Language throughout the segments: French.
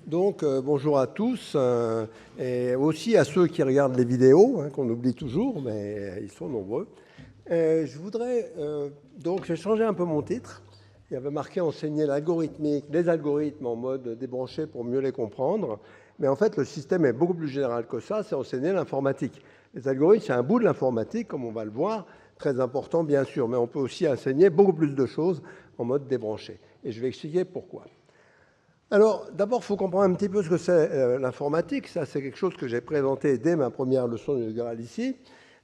Bonjour à tous et aussi à ceux qui regardent les vidéos, qu'on oublie toujours, mais ils sont nombreux. Je voudrais j'ai changé un peu mon titre. Il y avait marqué enseigner l'algorithmique, les algorithmes en mode débranché pour mieux les comprendre. Mais en fait, le système est beaucoup plus général que ça, c'est enseigner l'informatique. Les algorithmes, c'est un bout de l'informatique, comme on va le voir, très important bien sûr, mais on peut aussi enseigner beaucoup plus de choses en mode débranché. Et je vais expliquer pourquoi. Alors, d'abord, il faut comprendre un petit peu ce que c'est l'informatique. Ça, c'est quelque chose que j'ai présenté dès ma première leçon inaugurale ici.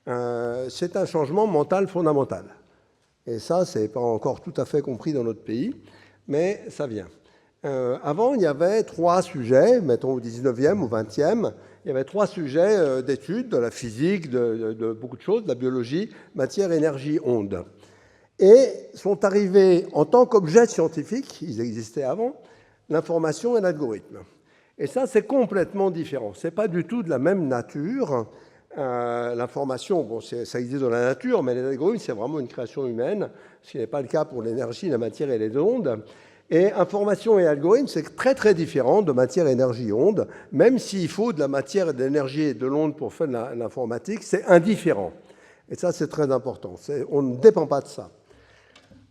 C'est un changement mental fondamental. Et ça, ce n'est pas encore tout à fait compris dans notre pays, mais ça vient. Avant, il y avait trois sujets, mettons au 19e ou 20e, il y avait trois sujets d'études, de la physique, de beaucoup de choses, de la biologie, matière, énergie, onde. Et sont arrivés en tant qu'objets scientifiques, ils existaient avant, l'information et l'algorithme. Et ça, c'est complètement différent. Ce n'est pas du tout de la même nature. L'information, bon, ça existe dans la nature, mais les algorithmes, c'est vraiment une création humaine, ce qui n'est pas le cas pour l'énergie, la matière et les ondes. Et information et algorithme, c'est très très différent de matière, énergie, onde. Même s'il faut de la matière, de l'énergie et de l'onde pour faire de l'informatique, c'est indifférent. Et ça, c'est très important. On ne dépend pas de ça.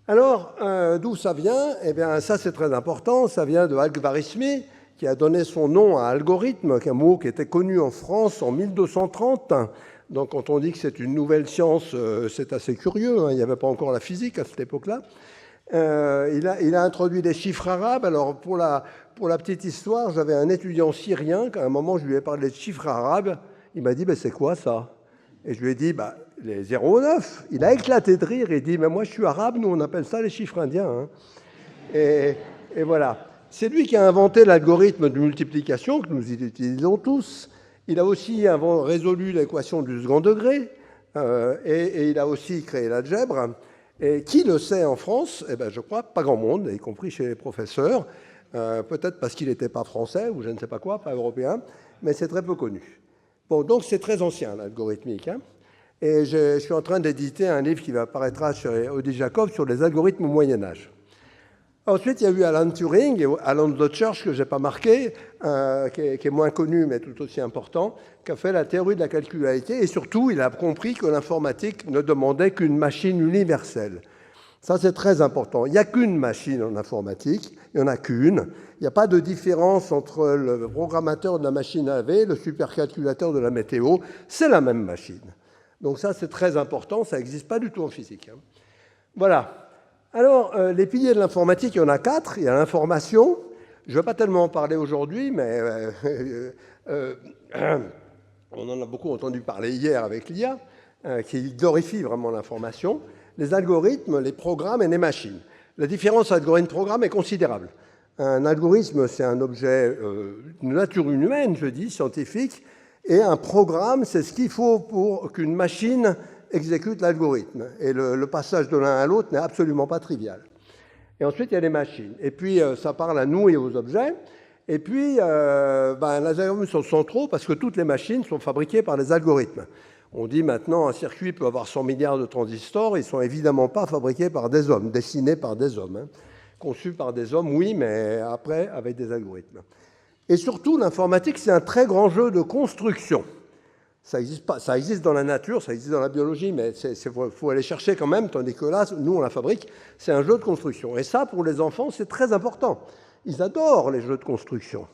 Alors, d'où ça vient? Eh bien, ça, c'est très important. Ça vient de Algvarismi, qui a donné son nom à algorithme, qui est un mot qui était connu en France en 1230. Donc, quand on dit que c'est une nouvelle science, c'est assez curieux. Il n'y avait pas encore la physique à cette époque-là. Il a introduit des chiffres arabes. Alors, pour la petite histoire, j'avais un étudiant syrien, qu'à un moment, je lui ai parlé de chiffres arabes. Il m'a dit, c'est quoi ça? Et je lui ai dit, les 0,9. Il a éclaté de rire et dit, mais moi je suis arabe, nous on appelle ça les chiffres indiens. Et voilà. C'est lui qui a inventé l'algorithme de multiplication que nous utilisons tous. Il a aussi résolu l'équation du second degré et il a aussi créé l'algèbre. Et qui le sait en France? Je crois pas grand monde, y compris chez les professeurs. Peut-être parce qu'il n'était pas français ou je ne sais pas quoi, pas européen, mais c'est très peu connu. Bon, donc c'est très ancien l'algorithmique. Et je suis en train d'éditer un livre qui apparaîtra chez Audi Jacob sur les algorithmes au Moyen-Âge. Ensuite, il y a eu Alan Turing et Alan Church, que je n'ai pas marqué, qui est moins connu, mais tout aussi important, qui a fait la théorie de la calculabilité. Et surtout, il a compris que l'informatique ne demandait qu'une machine universelle. Ça, c'est très important. Il n'y a qu'une machine en informatique, il n'y en a qu'une. Il n'y a pas de différence entre le programmateur de la machine à laver et le supercalculateur de la météo. C'est la même machine. Donc ça, c'est très important, ça n'existe pas du tout en physique. Voilà. Alors, les piliers de l'informatique, il y en a 4. Il y a l'information. Je ne vais pas tellement en parler aujourd'hui, mais on en a beaucoup entendu parler hier avec l'IA, qui glorifie vraiment l'information. Les algorithmes, les programmes et les machines. La différence algorithme-programme est considérable. Un algorithme, c'est un objet de nature humaine, je dis, scientifique, et un programme, c'est ce qu'il faut pour qu'une machine exécute l'algorithme. Et le passage de l'un à l'autre n'est absolument pas trivial. Et ensuite, il y a les machines. Et puis, ça parle à nous et aux objets. Et puis, les algorithmes sont centraux parce que toutes les machines sont fabriquées par les algorithmes. On dit maintenant un circuit peut avoir 100 milliards de transistors, ils ne sont évidemment pas fabriqués par des hommes, dessinés par des hommes. Conçus par des hommes, oui, mais après avec des algorithmes. Et surtout, l'informatique, c'est un très grand jeu de construction. Ça existe dans la nature, ça existe dans la biologie, mais il faut aller chercher quand même, tandis que là, nous, on la fabrique, c'est un jeu de construction. Et ça, pour les enfants, c'est très important. Ils adorent les jeux de construction.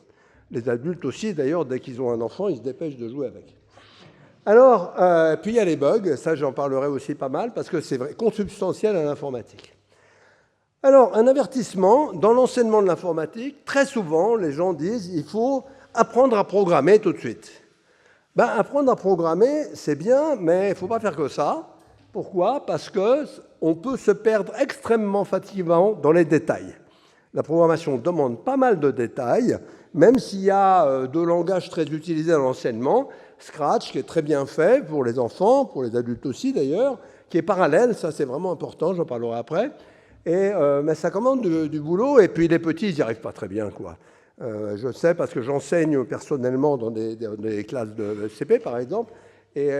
Les adultes aussi, d'ailleurs, dès qu'ils ont un enfant, ils se dépêchent de jouer avec. Alors, puis il y a les bugs, ça j'en parlerai aussi pas mal, parce que c'est vrai, consubstantiel à l'informatique. Alors, un avertissement, dans l'enseignement de l'informatique, très souvent, les gens disent il faut apprendre à programmer tout de suite. Apprendre à programmer, c'est bien, mais il ne faut pas faire que ça. Pourquoi? Parce qu'on peut se perdre extrêmement facilement dans les détails. La programmation demande pas mal de détails, même s'il y a deux langages très utilisés dans l'enseignement. Scratch, qui est très bien fait pour les enfants, pour les adultes aussi d'ailleurs, qui est parallèle, ça c'est vraiment important, j'en parlerai après. Mais ça commande du boulot, et puis les petits, ils n'y arrivent pas très bien, quoi. Je sais parce que j'enseigne personnellement dans des classes de CP, par exemple, et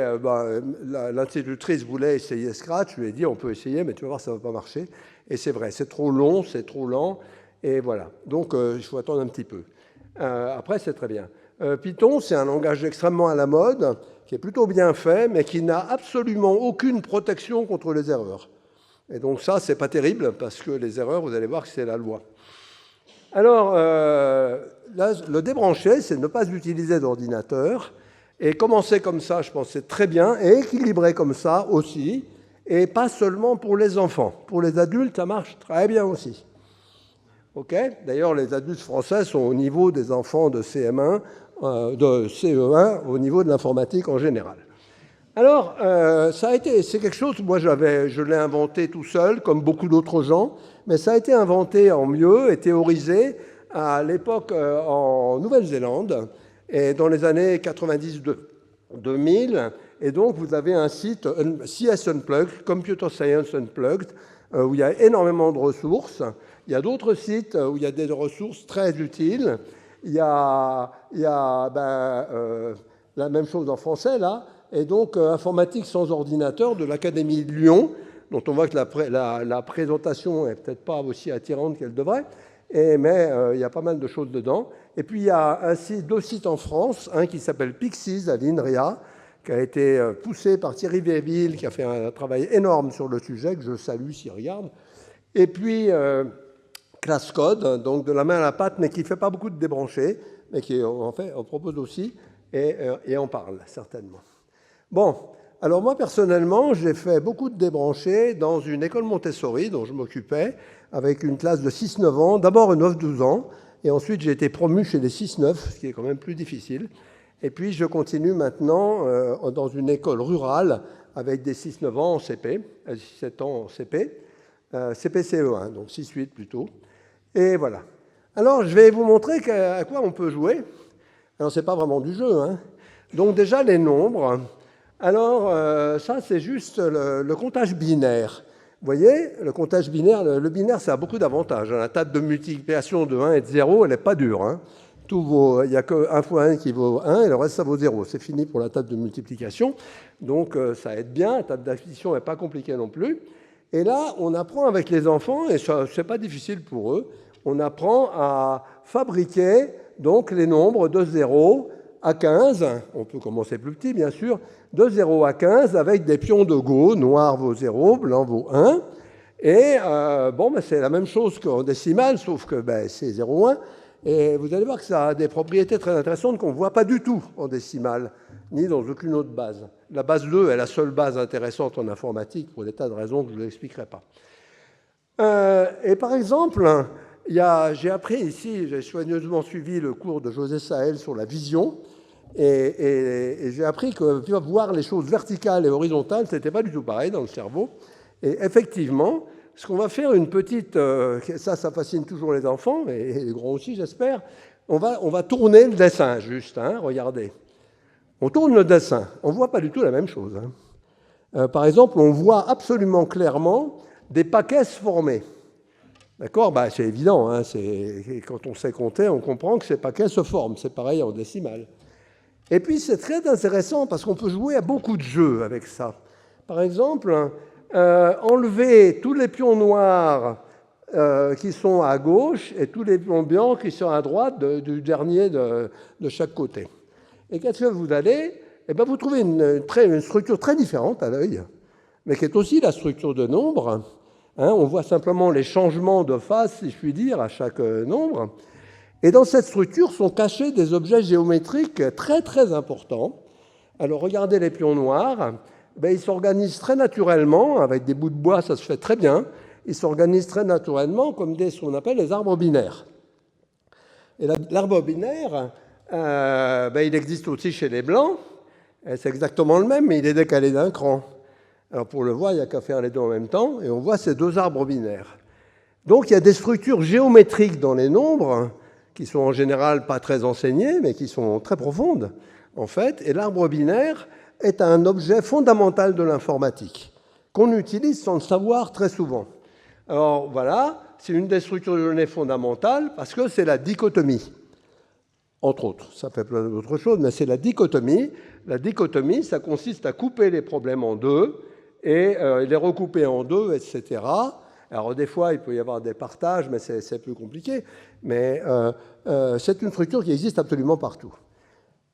l'institutrice voulait essayer Scratch, je lui ai dit, on peut essayer, mais tu vas voir, ça ne va pas marcher. Et c'est vrai, c'est trop long, c'est trop lent, et voilà. Donc, il faut attendre un petit peu. Après, c'est très bien. Python, c'est un langage extrêmement à la mode, qui est plutôt bien fait, mais qui n'a absolument aucune protection contre les erreurs. Et donc ça, c'est pas terrible, parce que les erreurs, vous allez voir que c'est la loi. Alors, là, le débrancher, c'est ne pas utiliser d'ordinateur. Et commencer comme ça, je pense, c'est très bien. Et équilibrer comme ça aussi. Et pas seulement pour les enfants. Pour les adultes, ça marche très bien aussi. OK ? D'ailleurs, les adultes français sont au niveau des enfants de CM1, de CE1, au niveau de l'informatique en général. Alors, c'est quelque chose, moi je l'ai inventé tout seul, comme beaucoup d'autres gens, mais ça a été inventé en mieux et théorisé à l'époque en Nouvelle-Zélande, et dans les années 90-2000. Et donc, vous avez un site CS Unplugged, Computer Science Unplugged, où il y a énormément de ressources. Il y a d'autres sites où il y a des ressources très utiles. Il y a la même chose en français, là. Et donc, informatique sans ordinateur de l'Académie de Lyon, dont on voit que la présentation n'est peut-être pas aussi attirante qu'elle devrait, mais il y a pas mal de choses dedans. Et puis, il y a deux sites en France, un qui s'appelle Pixies à l'INRIA, qui a été poussé par Thierry Véville, qui a fait un travail énorme sur le sujet, que je salue s'il regarde. Et puis, ClassCode, donc de la main à la pâte, mais qui ne fait pas beaucoup de débranchés, mais qui en fait, on propose aussi et on parle, certainement. Bon, alors moi personnellement, j'ai fait beaucoup de débranchés dans une école Montessori dont je m'occupais, avec une classe de 6-9 ans, d'abord 9-12 ans, et ensuite j'ai été promu chez les 6-9, ce qui est quand même plus difficile. Et puis je continue maintenant dans une école rurale avec des 6-9 ans en CP, 7 ans en CP, CP-CE1, donc 6-8 plutôt. Et voilà. Alors je vais vous montrer à quoi on peut jouer. Alors c'est pas vraiment du jeu, hein. Donc déjà les nombres. Alors, ça, c'est juste le comptage binaire. Vous voyez, le comptage binaire, le binaire, ça a beaucoup d'avantages. La table de multiplication de 1 et de 0, elle n'est pas dure. Hein. Il n'y a que 1 fois 1 qui vaut 1 et le reste, ça vaut 0. C'est fini pour la table de multiplication. Donc, ça aide bien. La table d'addition n'est pas compliquée non plus. Et là, on apprend avec les enfants, et ce n'est pas difficile pour eux, on apprend à fabriquer donc, les nombres de 0 à 15, on peut commencer plus petit bien sûr, de 0 à 15 avec des pions de Go, noir vaut 0, blanc vaut 1. Et c'est la même chose qu'en décimale, sauf que c'est 0,1. Et vous allez voir que ça a des propriétés très intéressantes qu'on ne voit pas du tout en décimale, ni dans aucune autre base. La base 2 est la seule base intéressante en informatique pour des tas de raisons que je ne vous expliquerai pas. Et par exemple, j'ai appris ici, j'ai soigneusement suivi le cours de José Sahel sur la vision, et j'ai appris que voir les choses verticales et horizontales, ce n'était pas du tout pareil dans le cerveau. Et effectivement, ce qu'on va faire une petite... ça fascine toujours les enfants, et les grands aussi, j'espère. On va tourner le dessin, juste, hein, regardez. On tourne le dessin, on ne voit pas du tout la même chose. Hein. Par exemple, on voit absolument clairement des paquets se former. D'accord ? C'est évident, hein, quand on sait compter, on comprend que ces paquets se forment. C'est pareil en décimale. Et puis, c'est très intéressant parce qu'on peut jouer à beaucoup de jeux avec ça. Par exemple, enlever tous les pions noirs qui sont à gauche et tous les pions blancs qui sont à droite du dernier de chaque côté. Et qu'est-ce que vous allez ? Vous trouvez une structure très différente à l'œil, mais qui est aussi la structure de nombre. Hein, on voit simplement les changements de face, si je puis dire, à chaque nombre. Et dans cette structure sont cachés des objets géométriques très, très importants. Alors, regardez les pions noirs. Ils s'organisent très naturellement, avec des bouts de bois, ça se fait très bien. Ils s'organisent très naturellement comme ce qu'on appelle les arbres binaires. Et l'arbre binaire, il existe aussi chez les blancs. C'est exactement le même, mais il est décalé d'un cran. Alors, pour le voir, il n'y a qu'à faire les deux en même temps, et on voit ces deux arbres binaires. Donc, il y a des structures géométriques dans les nombres, qui sont en général pas très enseignées, mais qui sont très profondes, en fait. Et l'arbre binaire est un objet fondamental de l'informatique, qu'on utilise sans le savoir très souvent. Alors, voilà, c'est une des structures de données fondamentales, parce que c'est la dichotomie. Entre autres, ça fait plein d'autres choses, mais c'est la dichotomie. La dichotomie, ça consiste à couper les problèmes en deux, et les recouper en deux, etc. Alors des fois, il peut y avoir des partages, mais c'est plus compliqué. Mais c'est une structure qui existe absolument partout.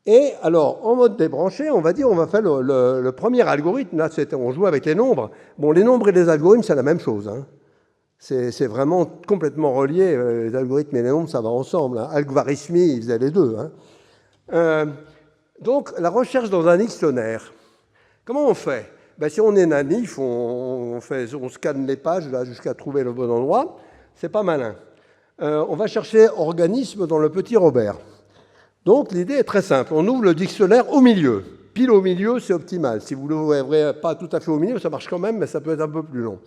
Et alors, en mode débranché, on va dire, on va faire le premier algorithme. Là, on joue avec les nombres. Bon, les nombres et les algorithmes, c'est la même chose. Hein. C'est vraiment complètement relié. Les algorithmes et les nombres, ça va ensemble. Hein. Algorithmie, ils faisaient les deux. Hein. Donc, la recherche dans un dictionnaire. Comment on fait? Ben, si on est naïf, on scanne les pages là, jusqu'à trouver le bon endroit. C'est pas malin. On va chercher organisme dans le petit Robert. Donc, l'idée est très simple. On ouvre le dictionnaire au milieu. Pile au milieu, c'est optimal. Si vous ne l'ouvrez pas tout à fait au milieu, ça marche quand même, mais ça peut être un peu plus long.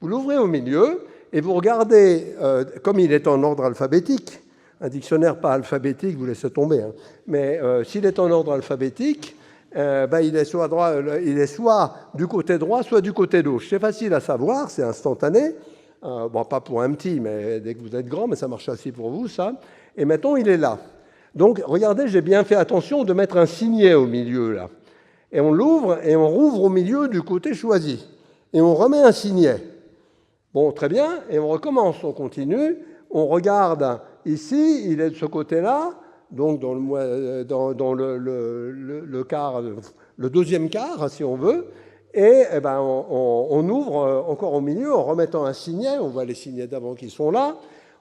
Vous l'ouvrez au milieu et vous regardez, comme il est en ordre alphabétique, un dictionnaire pas alphabétique, vous laissez tomber, hein, mais s'il est en ordre alphabétique, il est soit du côté droit, soit du côté gauche. C'est facile à savoir, c'est instantané. Bon, pas pour un petit, mais dès que vous êtes grand, mais ça marche aussi pour vous, ça. Et maintenant, il est là. Donc, regardez, j'ai bien fait attention de mettre un signet au milieu, là. Et on l'ouvre et on rouvre au milieu du côté choisi. Et on remet un signet. Bon, très bien, et on recommence, on continue. On regarde ici, il est de ce côté-là, donc dans le quart, le deuxième quart, si on veut. Et on ouvre encore au milieu en remettant un signet. On voit les signets d'avant qui sont là.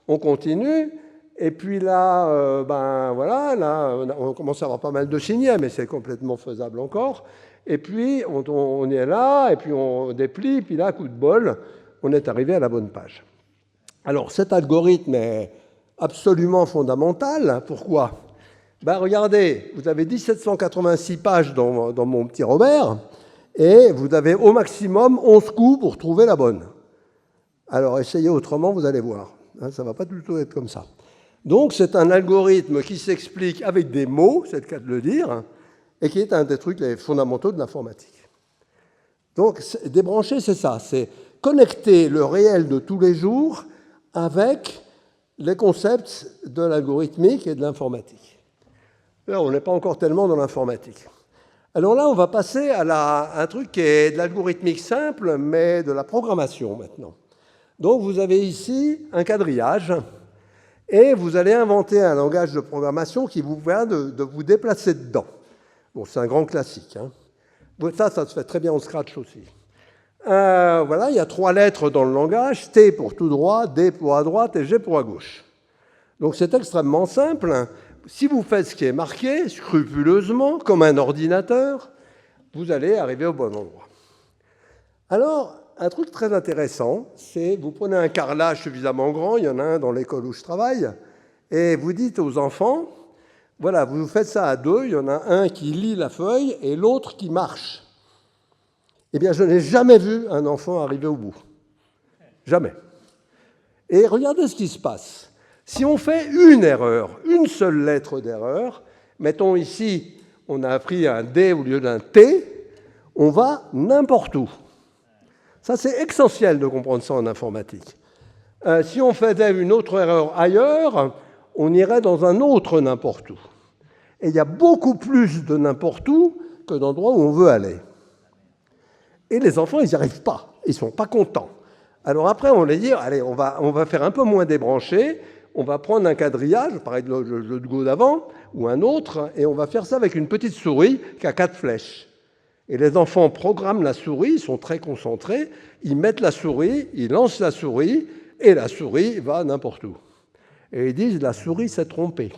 On continue. Et puis là, voilà, là, on commence à avoir pas mal de signets, mais c'est complètement faisable encore. Et puis, on est là, et puis on déplie, puis là, coup de bol, on est arrivé à la bonne page. Alors, cet algorithme est absolument fondamental. Pourquoi? Regardez, vous avez 1786 pages dans mon petit Robert, et vous avez au maximum 11 coups pour trouver la bonne. Alors, essayez autrement, vous allez voir. Ça ne va pas du tout être comme ça. Donc, c'est un algorithme qui s'explique avec des mots, c'est le cas de le dire, et qui est un des trucs les fondamentaux de l'informatique. Donc, débrancher, c'est ça, c'est connecter le réel de tous les jours avec les concepts de l'algorithmique et de l'informatique. Là, on n'est pas encore tellement dans l'informatique. Alors là, on va passer à un truc qui est de l'algorithmique simple, mais de la programmation maintenant. Donc, vous avez ici un quadrillage. Et vous allez inventer un langage de programmation qui vous permet de vous déplacer dedans. Bon, c'est un grand classique. Hein. Ça se fait très bien en Scratch aussi. Voilà, il y a 3 lettres dans le langage, T pour tout droit, D pour à droite et G pour à gauche. Donc c'est extrêmement simple. Si vous faites ce qui est marqué, scrupuleusement, comme un ordinateur, vous allez arriver au bon endroit. Alors, un truc très intéressant, c'est vous prenez un carrelage suffisamment grand, il y en a un dans l'école où je travaille, et vous dites aux enfants, voilà, vous faites ça à 2, il y en a un qui lit la feuille et l'autre qui marche. Eh bien, je n'ai jamais vu un enfant arriver au bout. Jamais. Et regardez ce qui se passe. Si on fait une erreur, une seule lettre d'erreur, mettons ici, on a appris un D au lieu d'un T, on va n'importe où. Ça, c'est essentiel de comprendre ça en informatique. Si on faisait une autre erreur ailleurs, on irait dans un autre n'importe où. Et il y a beaucoup plus de n'importe où que d'endroits où on veut aller. Et les enfants, ils n'y arrivent pas. Ils ne sont pas contents. Alors après, on va dire, allez, on va faire un peu moins débranché, on va prendre un quadrillage, pareil le jeu de Go d'avant, ou un autre, et on va faire ça avec une petite souris qui a 4 flèches. Et les enfants programment la souris, ils sont très concentrés, ils mettent la souris, ils lancent la souris, et la souris va n'importe où. Et ils disent, la souris s'est trompée.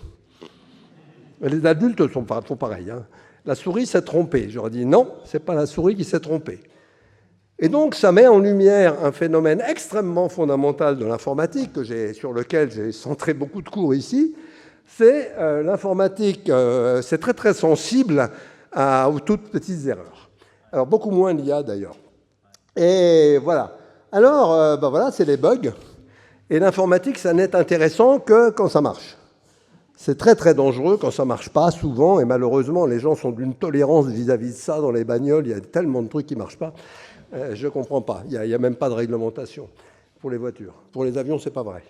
Les adultes sont pareils. Hein. La souris s'est trompée. J'aurais dit, non, ce n'est pas la souris qui s'est trompée. Et donc, ça met en lumière un phénomène extrêmement fondamental de l'informatique, sur lequel j'ai centré beaucoup de cours ici. C'est l'informatique, c'est très très sensible aux toutes petites erreurs. Alors, beaucoup moins l'IA d'ailleurs. Et voilà. Alors, voilà, c'est les bugs. Et l'informatique, ça n'est intéressant que quand ça marche. C'est très très dangereux quand ça ne marche pas, souvent, et malheureusement, les gens sont d'une tolérance vis-à-vis de ça dans les bagnoles. Il y a tellement de trucs qui ne marchent pas. Je ne comprends pas. Il n'y a même pas de réglementation pour les voitures. Pour les avions, ce n'est pas vrai.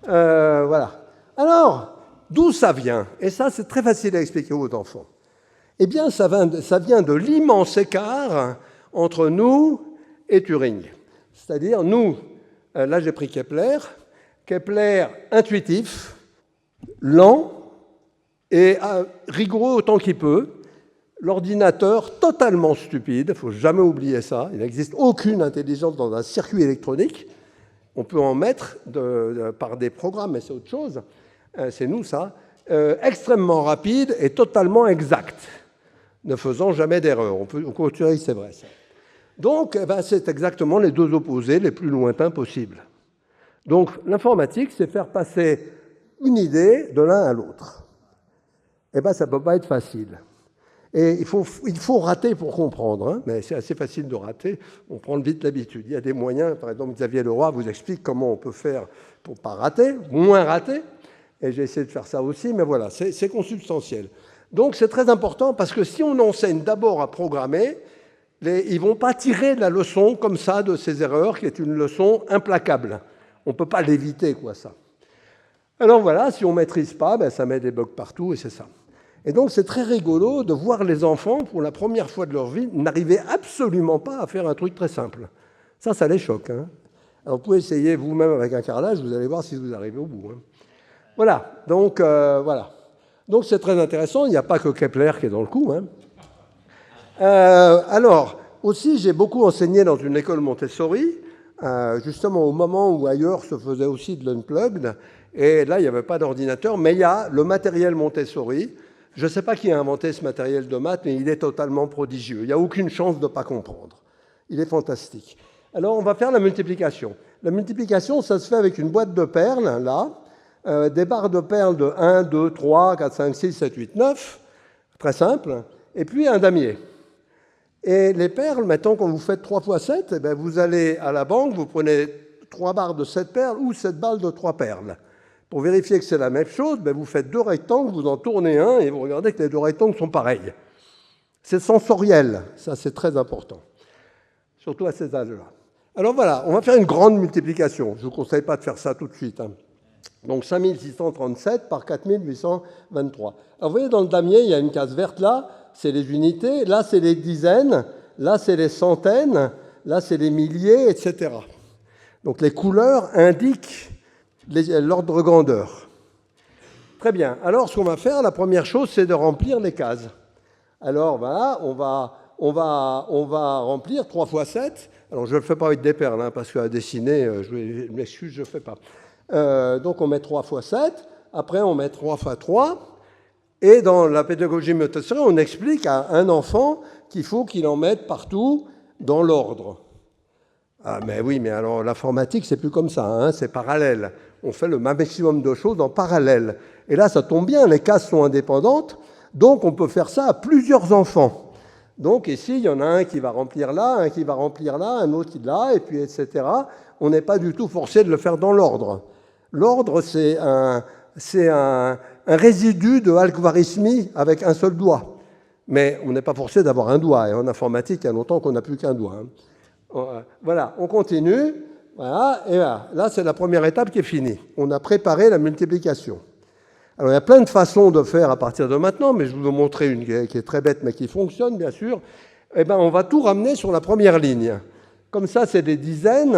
Voilà. Alors, d'où ça vient? Et ça, c'est très facile à expliquer aux enfants. Eh bien, ça vient de l'immense écart entre nous et Turing. C'est-à-dire, nous, Là, j'ai pris Kepler. Kepler intuitif, lent et rigoureux autant qu'il peut. L'ordinateur totalement stupide, il ne faut jamais oublier ça. Il n'existe aucune intelligence dans un circuit électronique. On peut en mettre par des programmes, mais c'est autre chose. C'est nous, ça. Extrêmement rapide et totalement exact, ne faisant jamais d'erreur. On peut considérer que c'est vrai, ça. Donc, c'est exactement les deux opposés les plus lointains possibles. Donc, l'informatique, c'est faire passer une idée de l'un à l'autre. Ça ne peut pas être facile. Et il faut rater pour comprendre, hein, mais c'est assez facile de rater, on prend vite l'habitude. Il y a des moyens, par exemple, Xavier Leroy vous explique comment on peut faire pour ne pas rater, moins rater, et j'ai essayé de faire ça aussi, mais voilà, c'est consubstantiel. Donc c'est très important, parce que si on enseigne d'abord à programmer, ils ne vont pas tirer la leçon comme ça de ces erreurs, qui est une leçon implacable. On ne peut pas l'éviter, quoi, ça. Alors voilà, si on ne maîtrise pas, ça met des bugs partout, et c'est ça. Et donc, c'est très rigolo de voir les enfants, pour la première fois de leur vie, n'arriver absolument pas à faire un truc très simple. Ça les choque. Hein. Alors, vous pouvez essayer vous-même avec un carrelage, vous allez voir si vous arrivez au bout. Hein. Voilà. Donc, Donc, c'est très intéressant. Il n'y a pas que Kepler qui est dans le coup. Hein. Alors, aussi, j'ai beaucoup enseigné dans une école Montessori, justement au moment où ailleurs se faisait aussi de l'unplugged. Et là, il n'y avait pas d'ordinateur, mais il y a le matériel Montessori. Je ne sais pas qui a inventé ce matériel de maths, mais il est totalement prodigieux. Il n'y a aucune chance de ne pas comprendre. Il est fantastique. Alors, on va faire la multiplication. La multiplication, ça se fait avec une boîte de perles, là, des barres de perles de 1, 2, 3, 4, 5, 6, 7, 8, 9, très simple, et puis un damier. Et les perles, maintenant, quand vous faites 3 fois 7, vous allez à la banque, vous prenez 3 barres de 7 perles ou 7 balles de 3 perles. Pour vérifier que c'est la même chose, vous faites 2 rectangles, vous en tournez un et vous regardez que les 2 rectangles sont pareils. C'est sensoriel, ça c'est très important, surtout à ces âges-là. Alors voilà, on va faire une grande multiplication. Je ne vous conseille pas de faire ça tout de suite. Hein. Donc 5637 par 4823. Alors vous voyez, dans le damier, il y a une case verte là, c'est les unités, là c'est les dizaines, là c'est les centaines, là c'est les milliers, etc. Donc les couleurs indiquent l'ordre grandeur. Très bien. Alors, ce qu'on va faire, la première chose, c'est de remplir les cases. Alors, voilà, on va remplir 3 fois 7. Alors, je ne le fais pas avec des perles, hein, parce qu'à dessiner, je m'excuse, je ne le fais pas. Donc, on met 3 fois 7. Après, on met 3 fois 3. Et dans la pédagogie Montessori, on explique à un enfant qu'il faut qu'il en mette partout dans l'ordre. Ah, mais oui, mais alors l'informatique, c'est plus comme ça, hein, c'est parallèle. On fait le maximum de choses en parallèle. Et là, ça tombe bien, les cases sont indépendantes, donc on peut faire ça à plusieurs enfants. Donc ici, il y en a un qui va remplir là, un qui va remplir là, un autre qui là, et puis etc. On n'est pas du tout forcé de le faire dans l'ordre. L'ordre, c'est un résidu de algorithmie avec un seul doigt. Mais on n'est pas forcé d'avoir un doigt. Et en informatique, il y a longtemps qu'on n'a plus qu'un doigt. Hein. Voilà, on continue. Voilà, et là, c'est la première étape qui est finie. On a préparé la multiplication. Alors, il y a plein de façons de faire à partir de maintenant, mais je vais vous montrer une qui est très bête, mais qui fonctionne, bien sûr. On va tout ramener sur la première ligne. Comme ça, c'est des dizaines.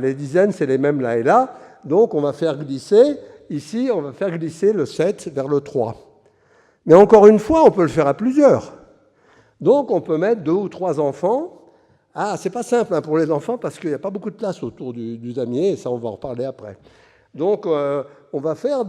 Les dizaines, c'est les mêmes là et là. Donc, on va faire glisser, ici, on va faire glisser le 7 vers le 3. Mais encore une fois, on peut le faire à plusieurs. Donc, on peut mettre 2 ou 3 enfants. Ah, c'est pas simple pour les enfants parce qu'il n'y a pas beaucoup de place autour du damier, et ça, on va en reparler après. Donc, on va faire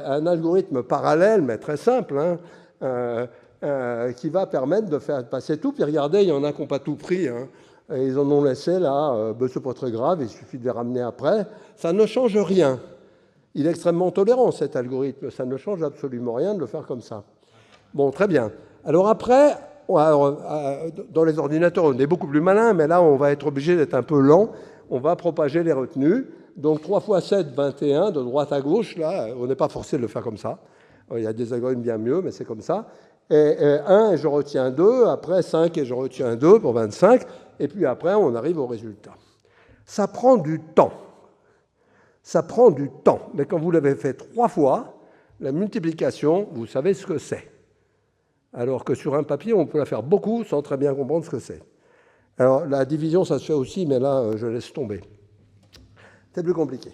un algorithme parallèle, mais très simple, qui va permettre de faire passer tout. Puis regardez, il y en a qui n'ont pas tout pris. Hein. Ils en ont laissé là, c'est pas très grave, il suffit de les ramener après. Ça ne change rien. Il est extrêmement tolérant, cet algorithme. Ça ne change absolument rien de le faire comme ça. Bon, très bien. Alors après... dans les ordinateurs, on est beaucoup plus malin, mais là, on va être obligé d'être un peu lent. On va propager les retenues. Donc, 3 fois 7, 21, de droite à gauche. Là, on n'est pas forcé de le faire comme ça. Il y a des algorithmes bien mieux, mais c'est comme ça. Et 1, et je retiens 2. Après, 5, et je retiens 2 pour 25. Et puis après, on arrive au résultat. Ça prend du temps. Ça prend du temps. Mais quand vous l'avez fait 3 fois, la multiplication, vous savez ce que c'est. Alors que sur un papier, on peut la faire beaucoup sans très bien comprendre ce que c'est. Alors, la division, ça se fait aussi, mais là, je laisse tomber. C'est plus compliqué.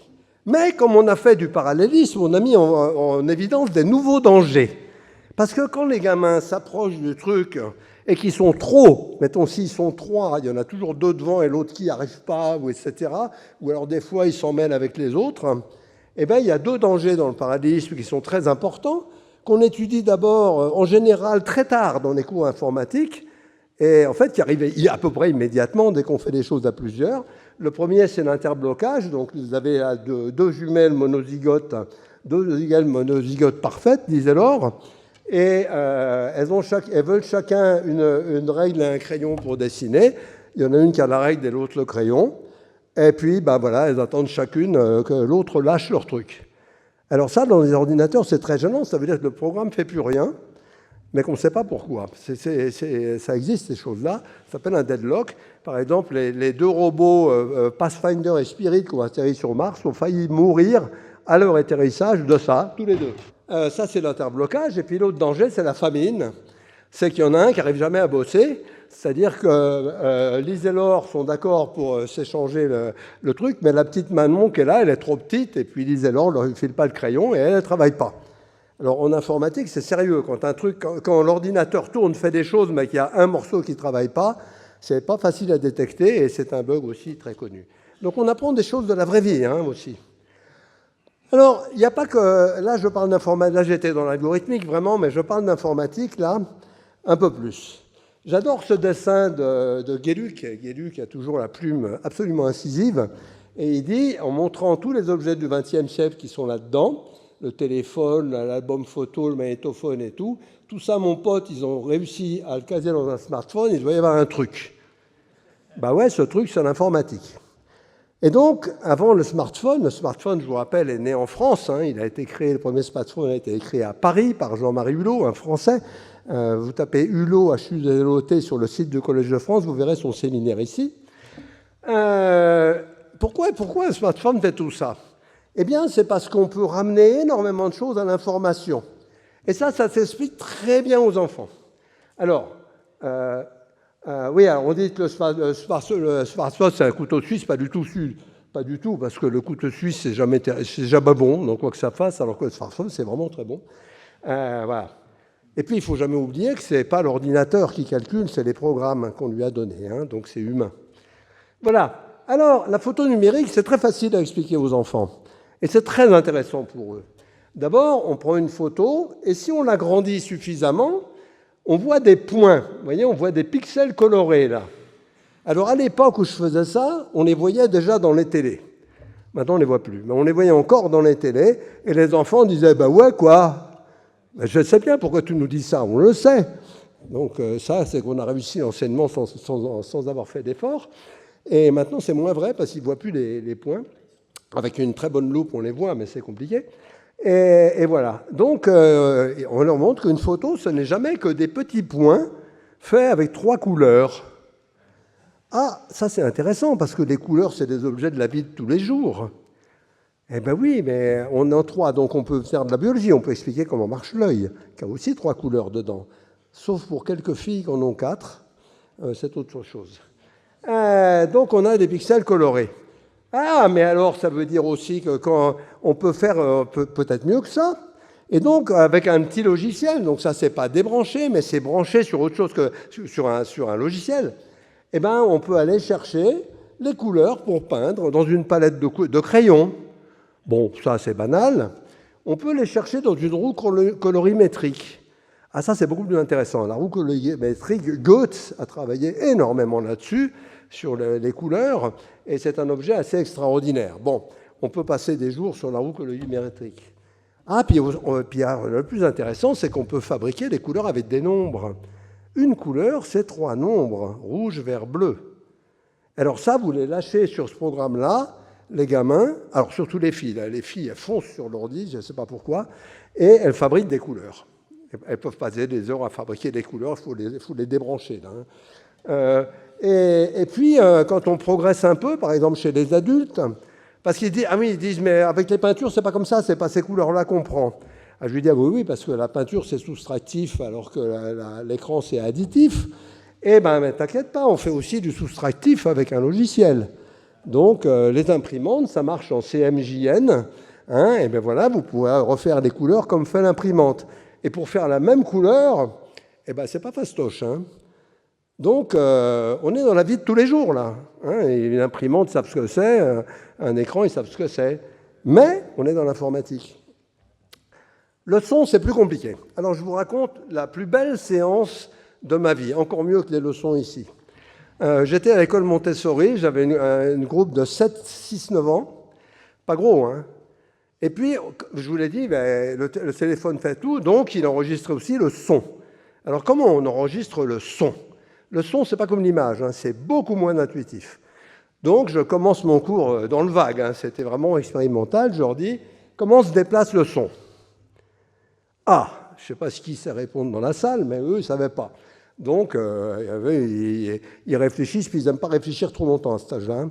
Mais comme on a fait du parallélisme, on a mis en évidence des nouveaux dangers. Parce que quand les gamins s'approchent du truc et qu'ils sont trop, mettons s'ils sont trois, il y en a toujours deux devant et l'autre qui n'y arrive pas, ou etc. Ou alors des fois ils s'en mêlent avec les autres. Eh bien, il y a deux dangers dans le parallélisme qui sont très importants, qu'on étudie d'abord en général très tard dans les cours informatiques, et en fait qui arrivent à peu près immédiatement dès qu'on fait des choses à plusieurs. Le premier, c'est l'interblocage. Donc, vous avez deux jumelles monozygotes, parfaites, disait Laure, et elles veulent chacun une règle et un crayon pour dessiner. Il y en a une qui a la règle et l'autre le crayon. Et puis, ben voilà, elles attendent chacune que l'autre lâche leur truc. Alors ça, dans les ordinateurs, c'est très gênant. Ça veut dire que le programme ne fait plus rien, mais qu'on ne sait pas pourquoi. Ça existe, ces choses-là. Ça s'appelle un deadlock. Par exemple, les deux robots Pathfinder et Spirit qui ont atterri sur Mars ont failli mourir à leur atterrissage de ça, tous les deux. Ça, c'est l'interblocage. Et puis l'autre danger, c'est la famine. C'est qu'il y en a un qui n'arrive jamais à bosser. C'est-à-dire que Lise et Laure sont d'accord pour s'échanger le truc, mais la petite Manon qui est là, elle est trop petite, et puis Lise et Laure ne leur filent pas le crayon, et elle ne travaille pas. Alors en informatique, c'est sérieux. Quand l'ordinateur tourne, fait des choses, mais qu'il y a un morceau qui ne travaille pas, c'est pas facile à détecter, et c'est un bug aussi très connu. Donc on apprend des choses de la vraie vie aussi. Alors, il n'y a pas que... Là, je parle d'informatique. Là, j'étais dans l'algorithmique, vraiment, mais je parle d'informatique, là, un peu plus. J'adore ce dessin de Guéluc. Guéluc a toujours la plume absolument incisive. Et il dit, en montrant tous les objets du XXe siècle qui sont là-dedans, le téléphone, l'album photo, le magnétophone et tout ça, mon pote, ils ont réussi à le caser dans un smartphone, il doit y avoir un truc. Ben ouais, ce truc, c'est l'informatique. Et donc, avant le smartphone, je vous rappelle, est né en France. Il a été créé, le premier smartphone a été créé à Paris par Jean-Marie Hulot, un Français. Vous tapez Hulot, H-U-L-O-T, sur le site du Collège de France, vous verrez son séminaire ici. Pourquoi le smartphone fait tout ça? Eh bien, c'est parce qu'on peut ramener énormément de choses à l'information. Et ça s'explique très bien aux enfants. Alors, on dit que le smartphone, c'est un couteau suisse, pas du tout, parce que le couteau suisse, c'est jamais bon, donc quoi que ça fasse, alors que le smartphone, c'est vraiment très bon. Voilà. Et puis, il ne faut jamais oublier que ce n'est pas l'ordinateur qui calcule, c'est les programmes qu'on lui a donnés, donc c'est humain. Voilà. Alors, la photo numérique, c'est très facile à expliquer aux enfants. Et c'est très intéressant pour eux. D'abord, on prend une photo, et si on l'agrandit suffisamment, on voit des points. Vous voyez, on voit des pixels colorés, là. Alors, à l'époque où je faisais ça, on les voyait déjà dans les télés. Maintenant, on ne les voit plus. Mais on les voyait encore dans les télés, et les enfants disaient, ben ouais, quoi. Ben, je sais bien pourquoi tu nous dis ça, on le sait. Donc, ça, c'est qu'on a réussi l'enseignement sans avoir fait d'effort. Et maintenant, c'est moins vrai, parce qu'ils ne voient plus les points. Avec une très bonne loupe, on les voit, mais c'est compliqué. Et voilà. Donc, on leur montre qu'une photo, ce n'est jamais que des petits points faits avec 3 couleurs. Ah, ça c'est intéressant, parce que les couleurs, c'est des objets de la vie de tous les jours. Eh bien oui, mais on en 3, donc on peut faire de la biologie, on peut expliquer comment marche l'œil, qui a aussi 3 couleurs dedans. Sauf pour quelques filles qui en ont 4, c'est autre chose. Donc on a des pixels colorés. Ah, mais alors ça veut dire aussi que quand on peut faire peut-être mieux que ça. Et donc avec un petit logiciel, donc ça c'est pas débranché, mais c'est branché sur autre chose que sur un logiciel. Eh ben on peut aller chercher les couleurs pour peindre dans une palette de crayons. Bon, ça c'est banal. On peut les chercher dans une roue colorimétrique. Ah, ça c'est beaucoup plus intéressant. La roue colorimétrique, Goethe a travaillé énormément là-dessus, sur les couleurs, et c'est un objet assez extraordinaire. Bon, on peut passer des jours sur la roue colorimétrique. Ah, puis le plus intéressant, c'est qu'on peut fabriquer des couleurs avec des nombres. Une couleur, c'est 3 nombres, rouge, vert, bleu. Alors ça, vous les lâchez sur ce programme-là, les gamins, alors surtout les filles, là, les filles, elles foncent sur l'ordi, je ne sais pas pourquoi, et elles fabriquent des couleurs. Elles peuvent passer des heures à fabriquer des couleurs, il faut les débrancher, là. Et puis, quand on progresse un peu, par exemple chez les adultes, parce qu'ils disent, mais avec les peintures, c'est pas comme ça, c'est pas ces couleurs-là qu'on prend. Ah, je lui dis, oui, parce que la peinture, c'est soustractif, alors que l'écran, c'est additif. Eh bien, t'inquiète pas, on fait aussi du soustractif avec un logiciel. Donc, les imprimantes, ça marche en CMJN. Hein, et bien voilà, vous pouvez refaire les couleurs comme fait l'imprimante. Et pour faire la même couleur, eh ben, c'est pas fastoche. Hein. Donc, on est dans la vie de tous les jours, là. Hein, et une imprimante, ils savent ce que c'est. Un écran, ils savent ce que c'est. Mais on est dans l'informatique. Le son, c'est plus compliqué. Alors, je vous raconte la plus belle séance de ma vie, encore mieux que les leçons ici. J'étais à l'école Montessori, j'avais une groupe de 7, 6, 9 ans. Pas gros, hein. Et puis, je vous l'ai dit, le téléphone fait tout, donc il enregistre aussi le son. Alors, comment on enregistre le son ? Le son, c'est pas comme l'image, hein, c'est beaucoup moins intuitif. Donc, je commence mon cours dans le vague, hein, c'était vraiment expérimental. Je leur dis, comment se déplace le son ? Ah, je ne sais pas ce qui sait répondre dans la salle, mais eux, ils ne savaient pas. Donc, ils réfléchissent, puis ils n'aiment pas réfléchir trop longtemps à cet âge-là. Hein.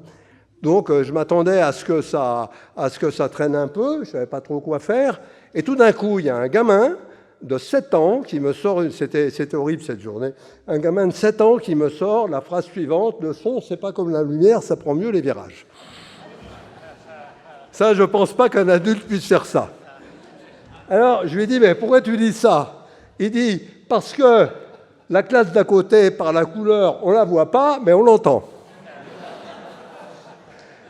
Donc, je m'attendais à ce que ça traîne un peu, je ne savais pas trop quoi faire. Et tout d'un coup, il y a un gamin de 7 ans qui me sort, c'était horrible cette journée, un gamin de 7 ans qui me sort la phrase suivante, le son, c'est pas comme la lumière, ça prend mieux les virages. Ça, je ne pense pas qu'un adulte puisse faire ça. Alors, je lui ai dit, mais pourquoi tu dis ça ? Il dit, parce que la classe d'à côté, par la couleur, on ne la voit pas, mais on l'entend.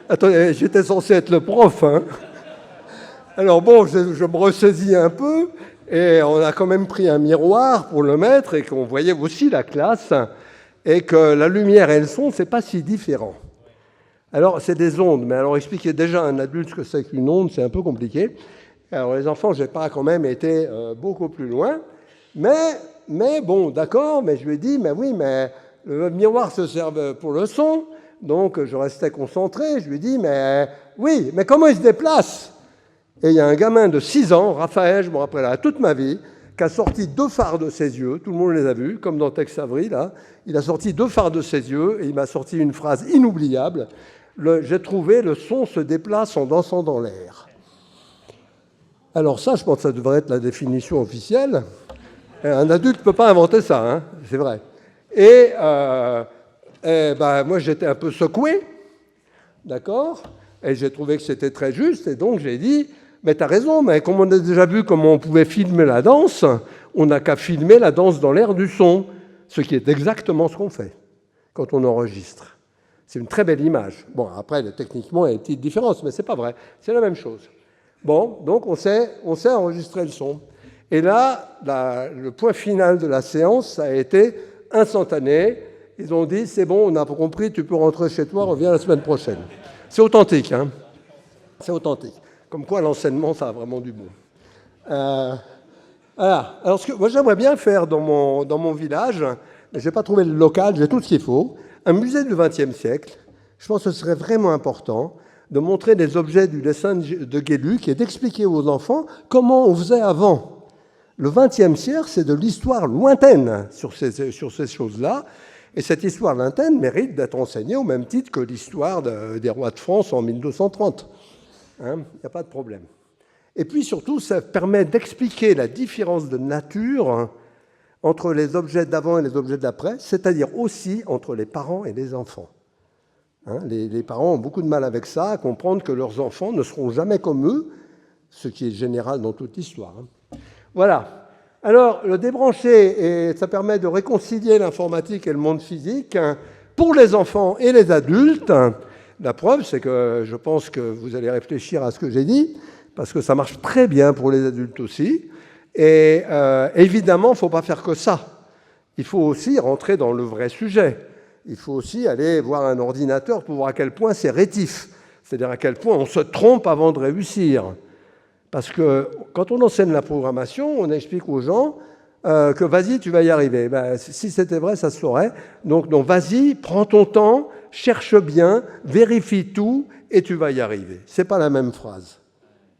Attendez, j'étais censé être le prof. Hein. Alors bon, je me ressaisis un peu, et on a quand même pris un miroir pour le mettre, et qu'on voyait aussi la classe, et que la lumière et le son, c'est pas si différent. Alors, c'est des ondes, mais alors expliquer déjà à un adulte ce que c'est qu'une onde, c'est un peu compliqué. Alors, les enfants, je n'ai pas quand même été beaucoup plus loin, mais bon, d'accord, mais je lui ai dit, mais oui, mais le miroir se sert pour le son, donc je restais concentré, je lui ai dit, mais oui, mais comment il se déplace ? Et il y a un gamin de 6 ans, Raphaël, je me rappellerai toute ma vie, qui a sorti 2 phares de ses yeux, tout le monde les a vus, comme dans Tex Avery, là, il a sorti 2 phares de ses yeux, et il m'a sorti une phrase inoubliable, j'ai trouvé le son se déplace en dansant dans l'air. Alors ça, je pense que ça devrait être la définition officielle. Un adulte ne peut pas inventer ça, hein, c'est vrai. Et moi, j'étais un peu secoué, d'accord ? Et j'ai trouvé que c'était très juste, et donc j'ai dit, mais tu as raison, mais comme on a déjà vu comment on pouvait filmer la danse, on n'a qu'à filmer la danse dans l'air du son, ce qui est exactement ce qu'on fait quand on enregistre. C'est une très belle image. Bon, après, techniquement, il y a une petite différence, mais ce n'est pas vrai, c'est la même chose. Bon, donc on sait enregistrer le son. Et là, le point final de la séance, ça a été instantané. Ils ont dit, c'est bon, on a compris, tu peux rentrer chez toi, reviens la semaine prochaine. C'est authentique, hein. C'est authentique. Comme quoi, l'enseignement, ça a vraiment du bon. Voilà. Alors, moi, j'aimerais bien faire dans mon village, mais je n'ai pas trouvé le local, j'ai tout ce qu'il faut, un musée du XXe siècle. Je pense que ce serait vraiment important de montrer des objets du dessin de Guéluc et d'expliquer aux enfants comment on faisait avant. Le XXe siècle, c'est de l'histoire lointaine sur ces choses-là. Et cette histoire lointaine mérite d'être enseignée au même titre que l'histoire des rois de France en 1230. Hein, il n'y a pas de problème. Et puis surtout, ça permet d'expliquer la différence de nature entre les objets d'avant et les objets d'après, c'est-à-dire aussi entre les parents et les enfants. Hein, les parents ont beaucoup de mal avec ça, à comprendre que leurs enfants ne seront jamais comme eux, ce qui est général dans toute l'histoire. Hein. Voilà. Alors, le débrancher, ça permet de réconcilier l'informatique et le monde physique hein, pour les enfants et les adultes. La preuve, c'est que je pense que vous allez réfléchir à ce que j'ai dit, parce que ça marche très bien pour les adultes aussi. Et évidemment, il ne faut pas faire que ça. Il faut aussi rentrer dans le vrai sujet. Il faut aussi aller voir un ordinateur pour voir à quel point c'est rétif, c'est-à-dire à quel point on se trompe avant de réussir. Parce que quand on enseigne la programmation, on explique aux gens que vas-y, tu vas y arriver. Ben, si c'était vrai, ça se saurait. Donc vas-y, prends ton temps, cherche bien, vérifie tout et tu vas y arriver. Ce n'est pas la même phrase.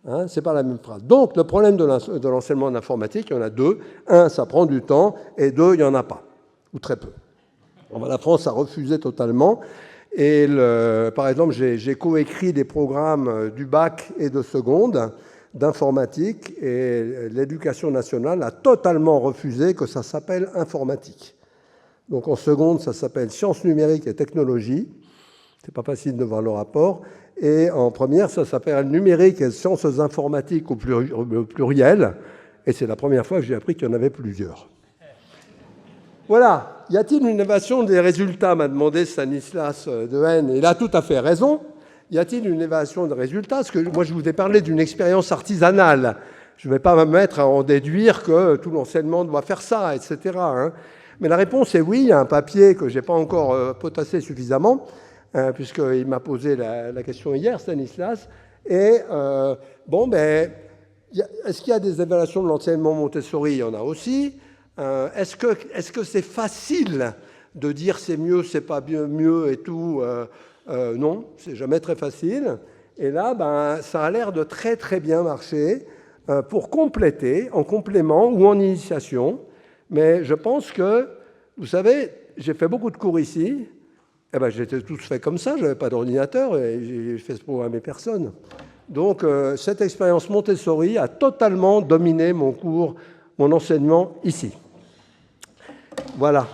Hein, c'est pas la même phrase. Donc le problème de l'enseignement en informatique, il y en a 2. 1, ça prend du temps, et 2, il n'y en a pas, ou très peu. La France a refusé totalement. Et par exemple, j'ai coécrit des programmes du bac et de seconde d'informatique, et l'éducation nationale a totalement refusé que ça s'appelle informatique. Donc en seconde, ça s'appelle sciences numériques et technologies. C'est pas facile de voir le rapport. Et en première, ça s'appelle numérique et sciences informatiques au pluriel. Et c'est la première fois que j'ai appris qu'il y en avait plusieurs. Voilà. Y a-t-il une innovation des résultats, m'a demandé Stanislas Dehaene. Et il a tout à fait raison. Y a-t-il une innovation des résultats? Parce que moi, je vous ai parlé d'une expérience artisanale. Je ne vais pas me mettre à en déduire que tout l'enseignement doit faire ça, etc. Mais la réponse est oui. Il y a un papier que je n'ai pas encore potassé suffisamment, puisqu'il m'a posé la question hier, Stanislas. Et est-ce qu'il y a des évaluations de l'enseignement Montessori? Il y en a aussi. Est-ce que c'est facile de dire c'est mieux, c'est pas mieux et tout? Non, c'est jamais très facile. Et là, ça a l'air de très très bien marcher pour compléter, en complément ou en initiation. Mais je pense que, vous savez, j'ai fait beaucoup de cours ici. J'étais tous fait comme ça, je n'avais pas d'ordinateur et j'ai fait ce programme personne. Donc, cette expérience Montessori a totalement dominé mon cours, mon enseignement ici. Voilà.